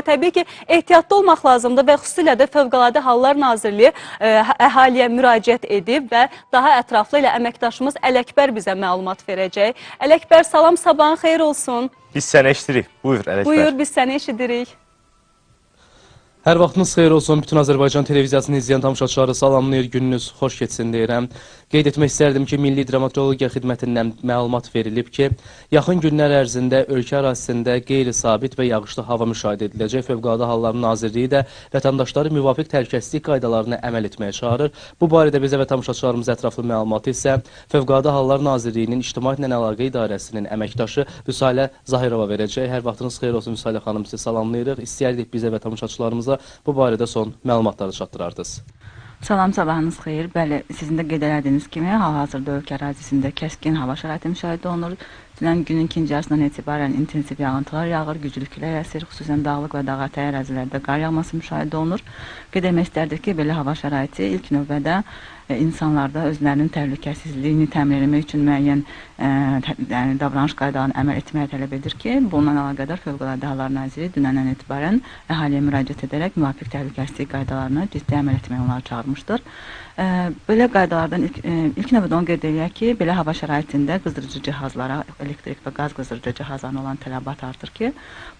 Təbii ki, ehtiyatlı olmaq lazımdır və xüsusilə də Fövqəladə Hallar Nazirliyi əhaliyə müraciət edib və daha ətraflı ilə əməkdaşımız Ələkbər bizə məlumat verəcək. Ələkbər, salam, sabahın xeyir olsun. Biz səni eşidirik. Buyur, Ələkbər. Buyur, biz səni eşidirik. Hər vaxtınız xeyir olsun. Bütün Azərbaycan televiziyasını izləyən tamaşaçıları salamlayır, gününüz xoş keçsin deyirəm. Qeyd etmək istərdim ki, Milli Dramaturgiya Xidmətindən məlumat verilib ki, yaxın günlər ərzində ölkə ərazisində qeyri-sabit və yağışlı hava müşahidə ediləcək. Fövqəladə Hallar Nazirliyi də vətəndaşları müvafiq təhlükəsizlik qaydalarına əməl etməyə çağırır. Bu barədə bizə və tamaşaçılarımız ətraflı məlumatı isə Fövqəladə Hallar Nazirliyinin İctimaiyyətlə Əlaqə İdarəsinin əməkdaşı Vüsalə Zahirova verəcək. Hər vaxtınız xeyir olsun Vüsalə xanım, sizi salamlayırıq. İstəyərdik bizə və tamaşaçılarımıza bu barədə son məlumatları çatdırardınız. Salam, sabahınız xeyir. Bəli, sizin də qeyd elədiyiniz kimi hal-hazırda ölkə ərazisində kəskin hava şəraiti müşahidə olunur. Dünən günün ikinci yarısından etibarən intensiv yağıntılar yağır, güclü külək əsir, xüsusən dağlıq və dağətəyi ərazilərdə qar yağması müşahidə olunur. Qeyd etmək istərdik ki, belə hava şəraiti ilk növbədə insanlarda özlərinin təhlükəsizliyini təmin etmək üçün müəyyən davranış qaydalarına əməl etməyə tələb edir ki, bununla əlaqədar Fövqəladə Hallar Naziri dünəndən etibarən əhaliyə müraciət edərək müvafiq təhlükəsizlik qaydalarına ciddi əməl etməyə onları çağırmışdır. Belə qaydalardan ilk növbədə onu qeyd edək ki, belə hava şəraitində qızdırıcı cihazlara, elektrik və qaz qızdırıcı cihazlarına olan tələbat artır ki,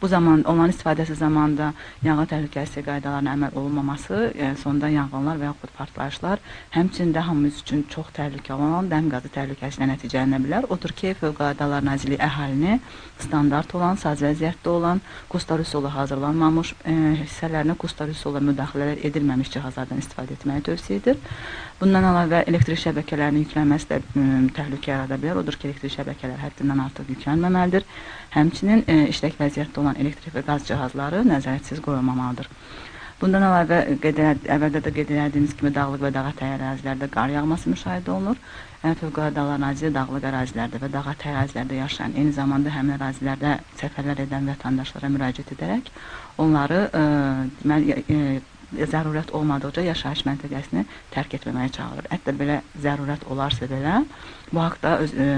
bu zaman onların istifadəsi zamanında yanğın təhlükəsizlik qaydalarına əməl olunmaması, sonda yanğınlar və yaxud partlayışlar, həmçinin də hamımız üçün çox təhlükə olan dəm qazı təhlükəsizliyə nəticələnə bilər. Odur ki, Fövqəladə Hallar Nazirliyi əhalini standart olan, saz vəziyyətdə olan, qustar üsulu hazırlanmamış, hissələrinə qustar üsulu müdaxilələr edilməmiş cihazlardan istifadə etməyi tövsiyə edir. Bundan əlavə elektrik şəbəkələrinin yüklənməsi də təhlükə yarada bilər. Odur ki, elektrik şəbəkələr həddindən artıq yüklənməməlidir. Həmçinin işlək vəziyyətdə olan elektrik və qaz cihazları nəzarətsiz qoyulmamalıdır. Bundan əlavə, əvvəldə də qeyd edildiyimiz kimi dağlıq və dağətəyi ərazilərdə qar yağması müşahidə olunur. Fövqəladə Hallar Nazirliyi dağlıq ərazilərdə və dağətəyi ərazilərdə yaşayan, eyni zamanda həmin ərazilərdə səfərlər edən vətəndaşlara müraciət edərək onları zərurət olmadıqca yaşayış məntəqəsini tərk etməməyə çağırır. Hətta belə zərurət olarsa belə, bu haqda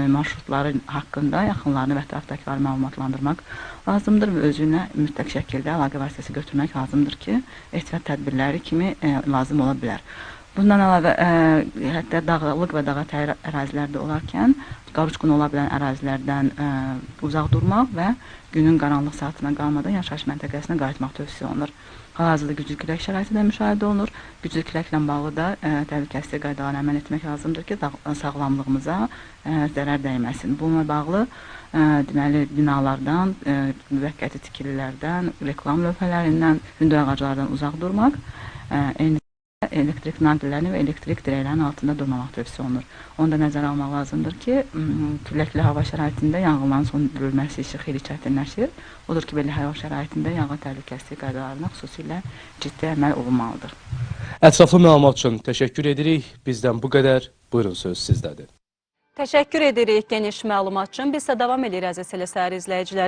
marşrutları haqqında yaxınlarını və ətrafdakıları məlumatlandırmaq lazımdır və özünə mütləq şəkildə əlaqə vasitəsi götürmək lazımdır ki, ehtiyat tədbirləri kimi lazım ola bilər. Bundan əlavə, hətta dağlıq və dağətəyi ərazilərdə olarkən qar uçqunu ola bilən ərazilərdən uzaq durmaq və günün qaranlıq saatına qalmadan yaşayış məntəqəsinə qayıtmaq tövsiyə olunur. Hal-hazırda güclü külək şəraiti də müşahidə olunur. Güclü küləklə bağlı da təhlükəsizlik qaydalarına əməl etmək lazımdır ki, sağlamlığımıza zərər dəyməsin. Bununla bağlı deməli binalardan, müvəqqəti tikililərdən, reklam lövhələrindən, hündür ağaclardan uzaq durmaq, eyni elektrik naqillərini və elektrik dirəklərinin altında durmamaq tövsiyə olunur. Onu da nəzərə almaq lazımdır ki, küləkli hava şəraitində yanğınların söndürülməsi işi xeyli çətinləşir. Odur ki, belə hava şəraitində yanğın təhlükəsizlik qaydalarına xüsusilə ciddi əməl olunmalıdır. Ətraflı məlumat üçün təşəkkür edirik. Bizdən bu qədər. Buyurun, söz sizdədir. Təşəkkür edirik geniş məlumat üçün. Biz də davam edirik əziz telesəhər izləyiciləri.